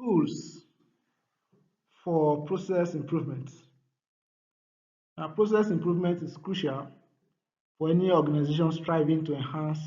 Tools for process improvement. Now, process improvement is crucial for any organization striving to enhance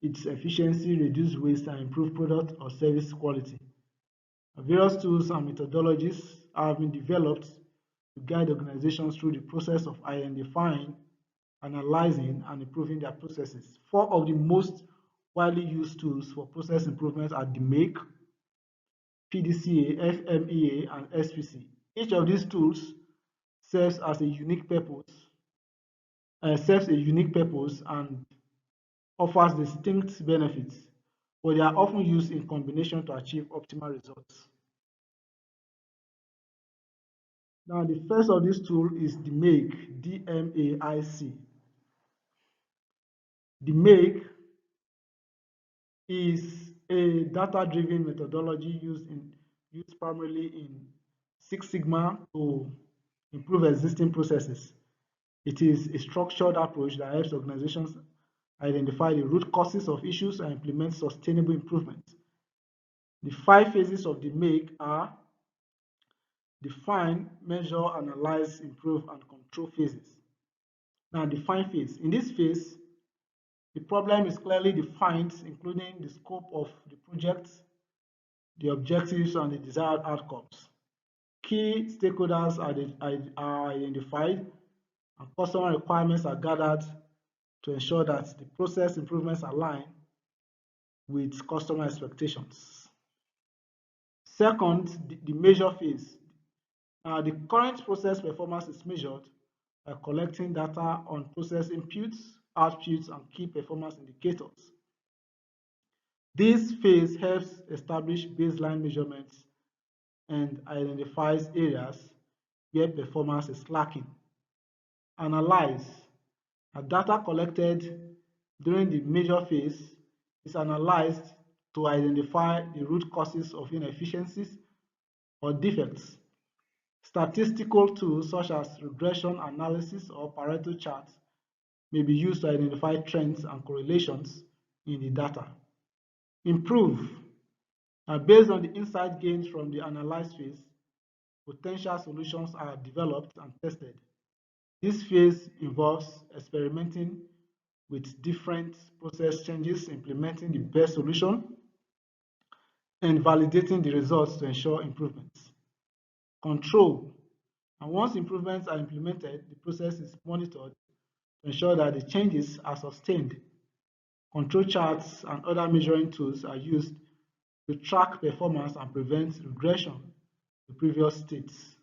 its efficiency, reduce waste, and improve product or service quality. Various tools and methodologies have been developed to guide organizations through the process of identifying, analyzing, and improving their processes. Four of the most widely used tools for process improvement are the MAKE, PDCA, FMEA, and SPC. Each of these tools serves a unique purpose and offers distinct benefits, but they are often used in combination to achieve optimal results. Now, the first of this tool is the MAKE, D-M-A-I-C. The MAKE is a data-driven methodology used primarily in Six Sigma to improve existing processes. It is a structured approach that helps organizations identify the root causes of issues and implement sustainable improvements. The 5 phases of the MAKE are define, measure, analyze, improve, and control phases. Now, define phase. In this phase, the problem is clearly defined, including the scope of the project, the objectives, and the desired outcomes. Key stakeholders are identified, and customer requirements are gathered to ensure that the process improvements align with customer expectations. Second, the measure phase. The current process performance is measured by collecting data on process inputs, outputs, and key performance indicators. This phase helps establish baseline measurements and identifies areas where performance is lacking. Analyze. Data collected during the measure phase is analyzed to identify the root causes of inefficiencies or defects. Statistical tools such as regression analysis or Pareto charts may be used to identify trends and correlations in the data. Improve. Based on the insight gained from the analyze phase, potential solutions are developed and tested. This phase involves experimenting with different process changes, implementing the best solution, and validating the results to ensure improvements. Control. And once improvements are implemented, the process is monitored to ensure that the changes are sustained. Control charts and other measuring tools are used to track performance and prevent regression to previous states.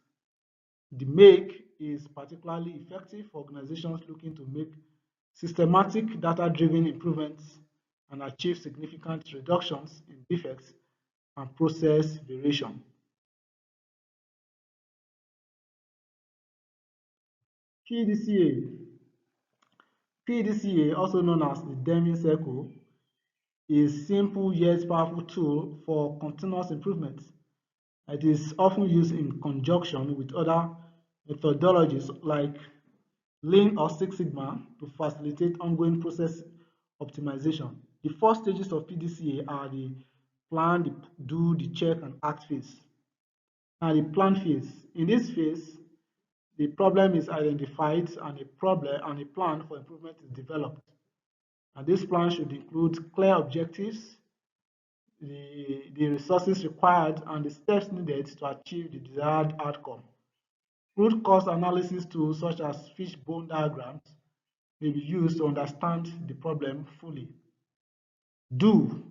The MAKE is particularly effective for organizations looking to make systematic data-driven improvements and achieve significant reductions in defects and process variation. PDCA. PDCA, also known as the Deming Circle, is a simple yet powerful tool for continuous improvement. It is often used in conjunction with other methodologies like Lean or Six Sigma to facilitate ongoing process optimization. The 4 stages of PDCA are the plan, the do, the check, and act phase. Now, the plan phase. In this phase, the problem is identified and a plan for improvement is developed. And this plan should include clear objectives, the resources required, and the steps needed to achieve the desired outcome. Root cause analysis tools such as fishbone diagrams may be used to understand the problem fully. Do.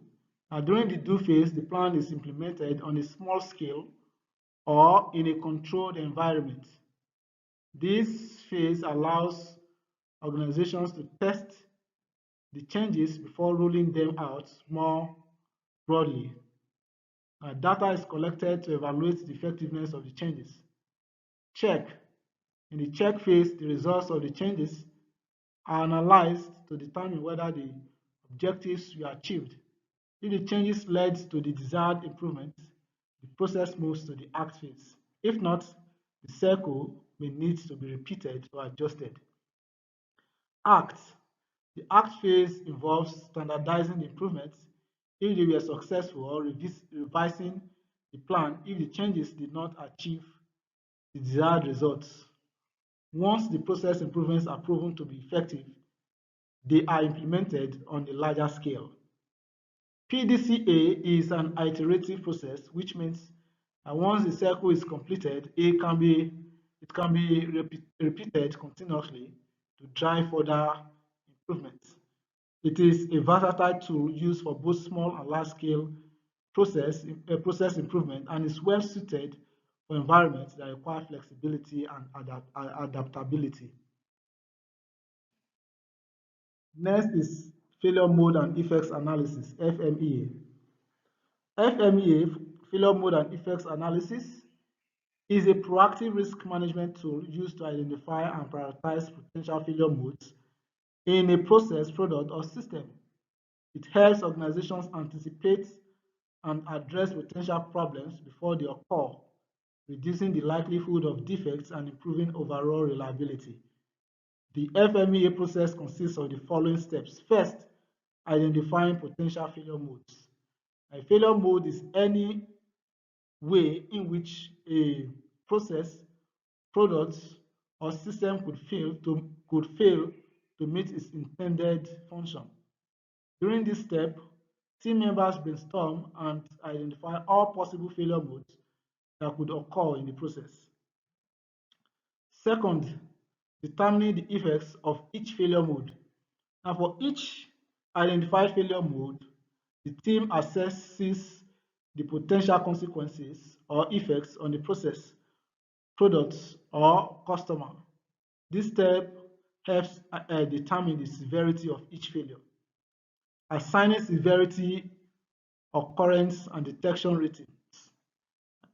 Now, during the do phase, the plan is implemented on a small scale or in a controlled environment. This phase allows organizations to test the changes before rolling them out more broadly. Data is collected to evaluate the effectiveness of the changes. Check. In the check phase, the results of the changes are analyzed to determine whether the objectives were achieved. If the changes led to the desired improvement, the process moves to the act phase. If not, the circle may need to be repeated or adjusted. Act. The act phase involves standardizing the improvements if they were successful or revising the plan if the changes did not achieve the desired results. Once the process improvements are proven to be effective, they are implemented on a larger scale. PDCA is an iterative process, which means that once the cycle is completed, it can be repeated continuously to drive further improvements. It is a versatile tool used for both small and large-scale process improvement, and is well suited for environments that require flexibility and adaptability. Next is failure mode and effects analysis, FMEA. FMEA, failure mode and effects analysis, is a proactive risk management tool used to identify and prioritize potential failure modes in a process, product, or system. It helps organizations anticipate and address potential problems before they occur, reducing the likelihood of defects and improving overall reliability. The FMEA process consists of the following steps. First, identifying potential failure modes. A failure mode is any way in which a process, product, or system could fail to meet its intended function. During this step, team members brainstorm and identify all possible failure modes that could occur in the process. Second, determining the effects of each failure mode. Now, for each identified failure mode, the team assesses the potential consequences or effects on the process, products, or customer. This step helps determine the severity of each failure. Assigning severity, occurrence, and detection ratings.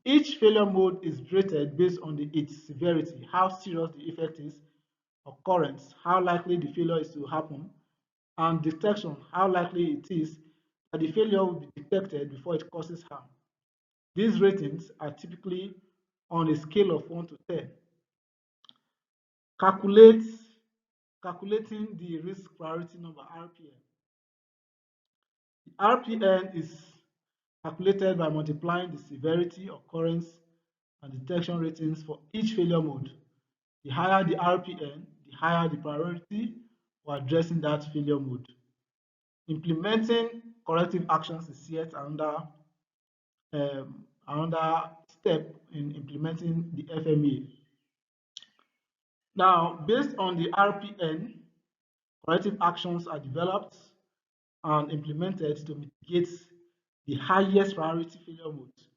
Each failure mode is rated based on its severity, how serious the effect is, occurrence, how likely the failure is to happen, and detection, how likely it is that the failure will be detected before it causes harm. These ratings are typically on a scale of 1 to 10. Calculating the risk priority number, RPN. The RPN is calculated by multiplying the severity, occurrence, and detection ratings for each failure mode. The higher the RPN, the higher the priority for addressing that failure mode. Implementing corrective actions is yet another step in implementing the FMEA. Now, based on the RPN, corrective actions are developed and implemented to mitigate the highest priority failure modes.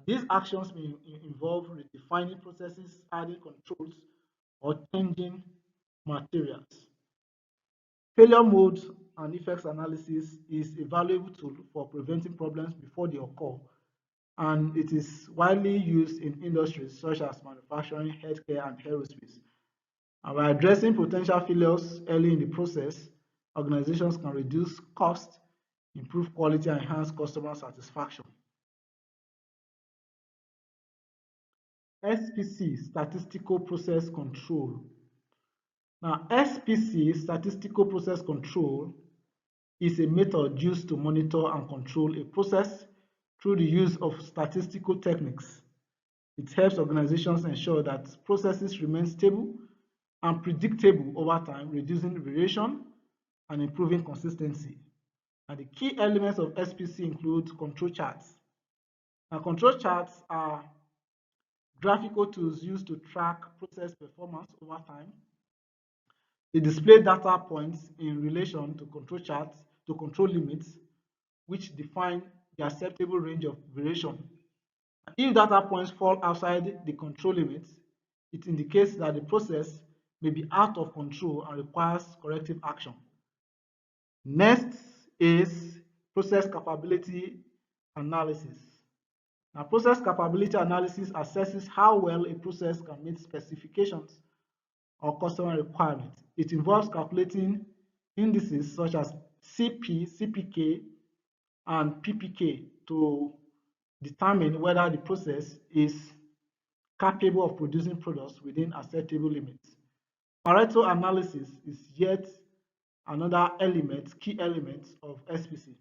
These actions may involve redefining processes, adding controls, or changing materials. Failure mode and effects analysis is a valuable tool for preventing problems before they occur, and it is widely used in industries such as manufacturing, healthcare, and aerospace. And by addressing potential failures early in the process, organizations can reduce cost, improve quality, and enhance customer satisfaction. SPC, Statistical Process Control. Now, SPC, Statistical Process Control, is a method used to monitor and control a process through the use of statistical techniques. It helps organizations ensure that processes remain stable and predictable over time, reducing variation and improving consistency. And the key elements of SPC include control charts. Now, control charts are graphical tools used to track process performance over time. They display data points in relation to control limits, which define the acceptable range of variation. If data points fall outside the control limits, it indicates that the process may be out of control and requires corrective action. Next is process capability analysis. Now, process capability analysis assesses how well a process can meet specifications or customer requirements. It involves calculating indices such as CP, CPK, and PPK to determine whether the process is capable of producing products within acceptable limits. Pareto analysis is yet another key element of SPC.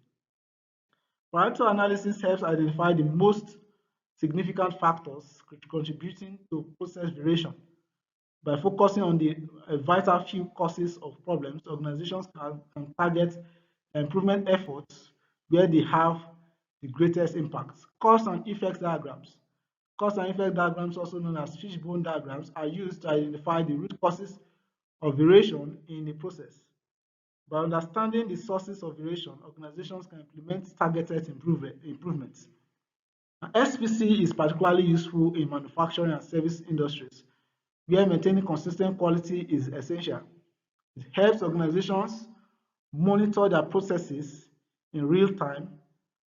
Pareto analysis helps identify the most significant factors contributing to process variation. By focusing on the vital few causes of problems, organizations can target improvement efforts where they have the greatest impact. Cause and effect diagrams. Cause and effect diagrams, also known as fishbone diagrams, are used to identify the root causes of variation in the process. By understanding the sources of variation, organizations can implement targeted improvements. SPC is particularly useful in manufacturing and service industries, where maintaining consistent quality is essential. It helps organizations monitor their processes in real time,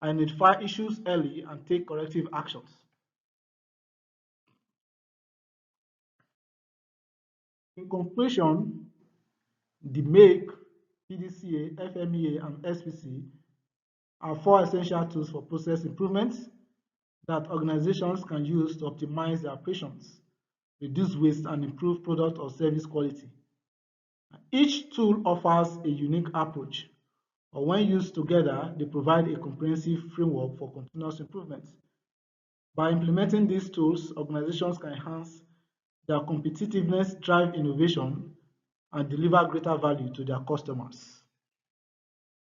identify issues early, and take corrective actions. In conclusion, the MAKE, PDCA, FMEA, and SPC are 4 essential tools for process improvements that organizations can use to optimize their operations, reduce waste, and improve product or service quality. Each tool offers a unique approach, but when used together, they provide a comprehensive framework for continuous improvement. By implementing these tools, organizations can enhance their competitiveness, drive innovation, and deliver greater value to their customers.